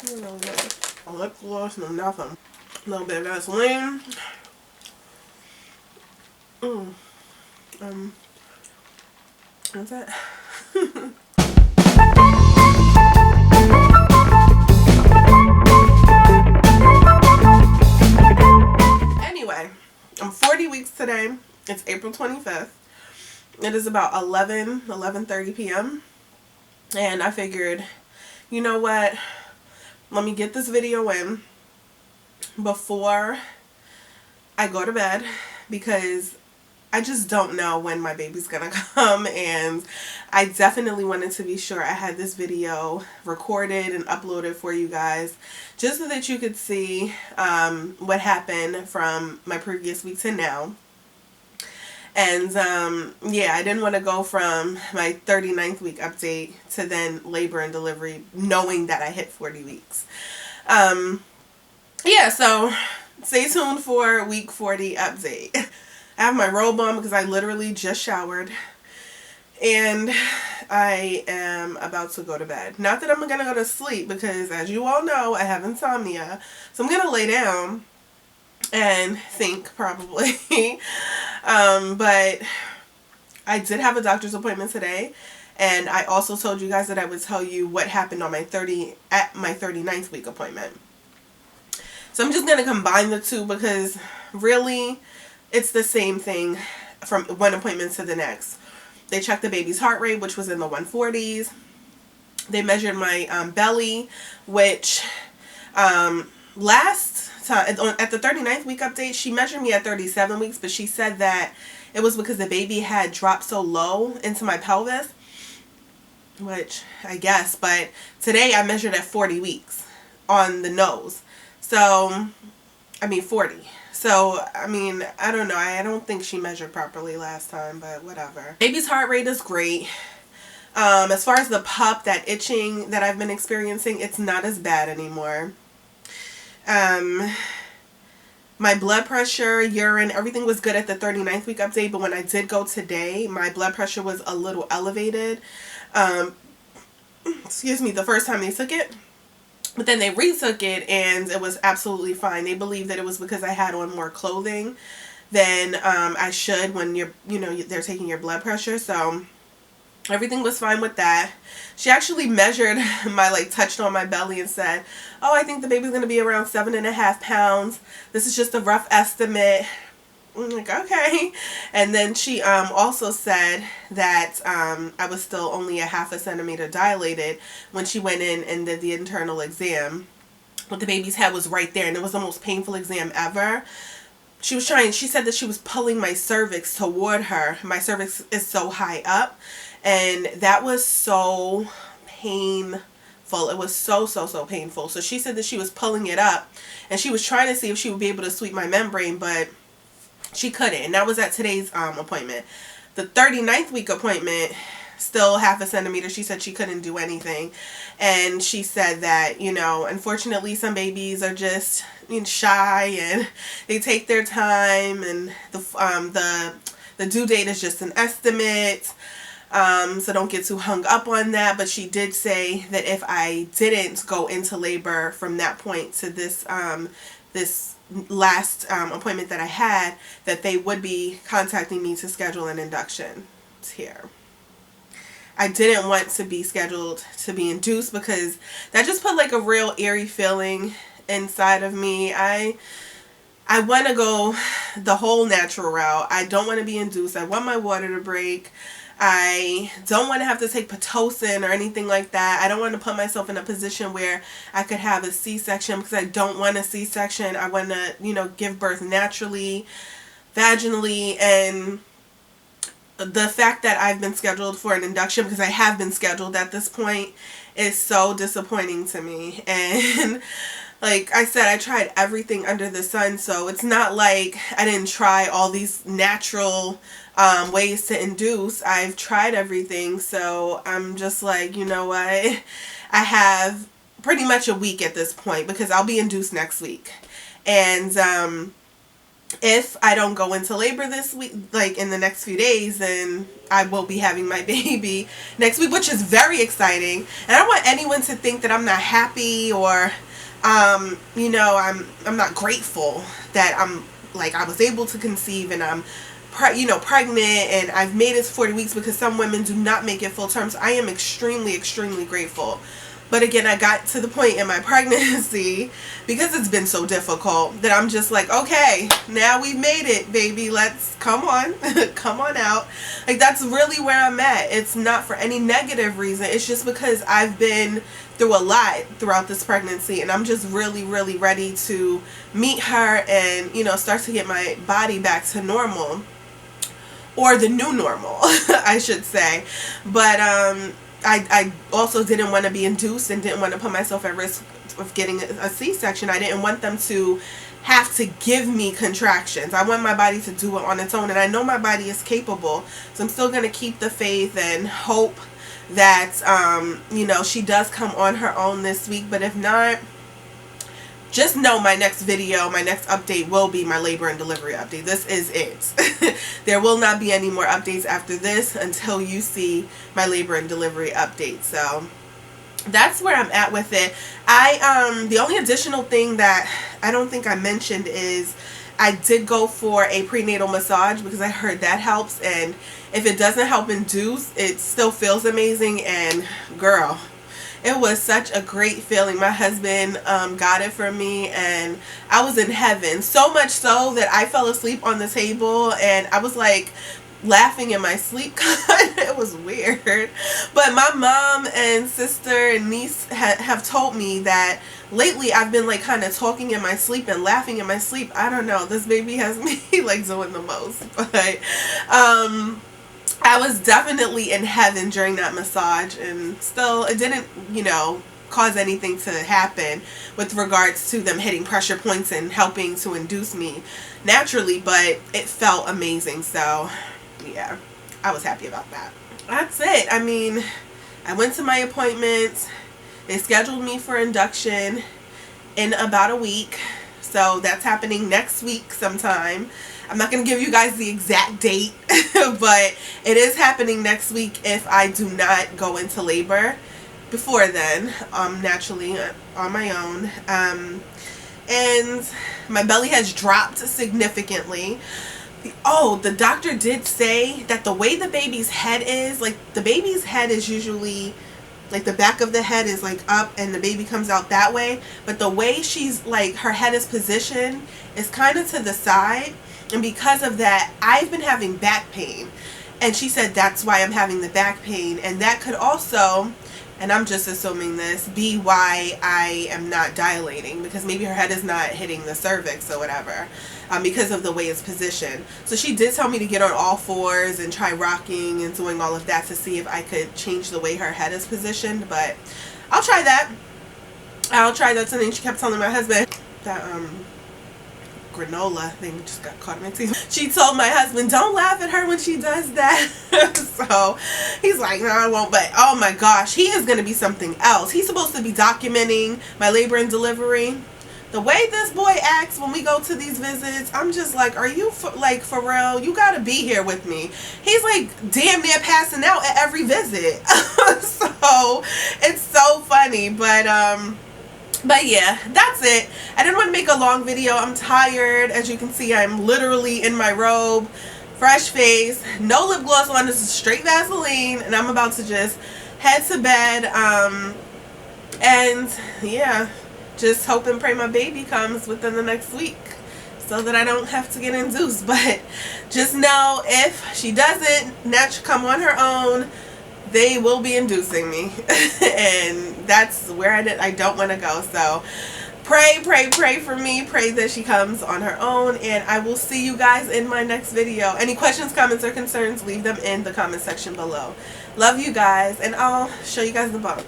You know, no lip gloss, no nothing. A little bit of Vaseline. What's that? Anyway, I'm 40 weeks today. It's April 25th. It is about 11:30 p.m. And I figured, you know what? Let me get this video in before I go to bed, because I just don't know when my baby's gonna come, and I definitely wanted to be sure I had this video recorded and uploaded for you guys, just so that you could see what happened from my previous week to now. And yeah, I didn't want to go from my 39th week update to then labor and delivery knowing that I hit 40 weeks. Yeah, so stay tuned for week 40 update. I have my robe on because I literally just showered, and I am about to go to bed. Not that I'm going to go to sleep, because as you all know, I have insomnia. So I'm going to lay down and think, probably. But I did have a doctor's appointment today, and I also told you guys that I would tell you what happened on my 39th week appointment. So I'm just going to combine the two, because really it's the same thing from one appointment to the next. They checked the baby's heart rate, which was in the 140s. They measured my belly, which last time at the 39th week update, she measured me at 37 weeks, but she said that it was because the baby had dropped so low into my pelvis, which I guess. But today I measured at 40 weeks on the nose. So, I mean 40. So, I mean, I don't know. I don't think she measured properly last time, but whatever. Baby's heart rate is great. As far as the pup, that itching that I've been experiencing, it's not as bad anymore. My blood pressure, urine, everything was good at the 39th week update, but when I did go today, my blood pressure was a little elevated. Excuse me, the first time they took it. But then they retook it, and it was absolutely fine. They believe that it was because I had on more clothing than I should when they're taking your blood pressure. So everything was fine with that. She actually measured touched on my belly and said, "Oh, I think the baby's going to be around 7.5 pounds. This is just a rough estimate." I'm like, okay. And then she also said that I was still only 0.5 centimeter dilated when she went in and did the internal exam. But the baby's head was right there, and it was the most painful exam ever. She said that she was pulling my cervix toward her. My cervix is so high up, and that was so painful. It was so painful. So she said that she was pulling it up, and she was trying to see if she would be able to sweep my membrane, but she couldn't. And that was at today's appointment. The 39th week appointment, still 0.5 centimeter. She said she couldn't do anything. And she said that, unfortunately some babies are just shy, and they take their time, and the due date is just an estimate. So don't get too hung up on that. But she did say that if I didn't go into labor from that point to this last appointment that I had, that they would be contacting me to schedule an induction. It's here. I didn't want to be scheduled to be induced, because that just put a real eerie feeling inside of me. I want to go the whole natural route. I don't want to be induced. I want my water to break. I don't want to have to take Pitocin or anything like that. I don't want to put myself in a position where I could have a C-section, because I don't want a C-section. I want to, give birth naturally, vaginally. And the fact that I've been scheduled for an induction, because I have been scheduled at this point, is so disappointing to me. And like I said, I tried everything under the sun, so it's not like I didn't try all these natural ways to induce. I've tried everything, so I'm just like, you know what? I have pretty much a week at this point, because I'll be induced next week. And if I don't go into labor this week, like in the next few days, then I will be having my baby next week, which is very exciting. And I don't want anyone to think that I'm not happy or, you know, I'm not grateful that I was able to conceive and I'm, pregnant and I've made it to 40 weeks, because some women do not make it full term. So I am extremely, extremely grateful. But again, I got to the point in my pregnancy, because it's been so difficult, that I'm just like, okay, now we've made it, baby. Let's come on, come on out. Like, that's really where I'm at. It's not for any negative reason. It's just because I've been through a lot throughout this pregnancy, and I'm just really, really ready to meet her and, start to get my body back to normal, or the new normal, I should say. But, I also didn't want to be induced and didn't want to put myself at risk of getting a C-section. I didn't want them to have to give me contractions. I want my body to do it on its own, and I know my body is capable. So I'm still going to keep the faith and hope that, she does come on her own this week. But if not, just know my next video, my next update will be my labor and delivery update. This is it. There will not be any more updates after this until you see my labor and delivery update. So that's where I'm at with it. The only additional thing that I don't think I mentioned is I did go for a prenatal massage, because I heard that helps. And if it doesn't help induce, it still feels amazing. And girl, it was such a great feeling. My husband got it for me, and I was in heaven. So much so that I fell asleep on the table, and I was like laughing in my sleep. It was weird. But my mom and sister and niece have told me that lately I've been like kind of talking in my sleep and laughing in my sleep. I don't know. This baby has me like doing the most. But I was definitely in heaven during that massage, and still it didn't, cause anything to happen with regards to them hitting pressure points and helping to induce me naturally, but it felt amazing. So yeah, I was happy about that. That's it. I mean, I went to my appointments. They scheduled me for induction in about a week. So that's happening next week sometime. I'm not going to give you guys the exact date, but it is happening next week if I do not go into labor before then, naturally, on my own. And my belly has dropped significantly. The doctor did say that the way the baby's head is, like, the baby's head is usually, like, the back of the head is, like, up and the baby comes out that way. But the way she's, like, her head is positioned is kind of to the side. And because of that, I've been having back pain. And she said that's why I'm having the back pain. And that could also, and I'm just assuming this, be why I am not dilating. Because maybe her head is not hitting the cervix or whatever. Because of the way it's positioned. So she did tell me to get on all fours and try rocking and doing all of that to see if I could change the way her head is positioned. But I'll try that. I'll try that. And then she kept telling my husband that granola thing just got caught in my teeth. She told my husband, don't laugh at her when she does that. So he's like, no, I won't. But oh my gosh, he is going to be something else. He's supposed to be documenting my labor and delivery. The way this boy acts when we go to these visits, I'm just like, are you for real? You got to be here with me. He's like damn near passing out at every visit. So it's so funny. But yeah, that's it. I didn't want to make a long video. I'm tired. As you can see, I'm literally in my robe, fresh face, no lip gloss on. This is straight Vaseline, and I'm about to just head to bed. And yeah, just hope and pray my baby comes within the next week so that I don't have to get induced. But just know, if she doesn't naturally come on her own, they will be inducing me. And that's where I don't want to go. So pray for me. Pray that she comes on her own. And I will see you guys in my next video. Any questions, comments, or concerns, leave them in the comment section below. Love you guys. And I'll show you guys the bump.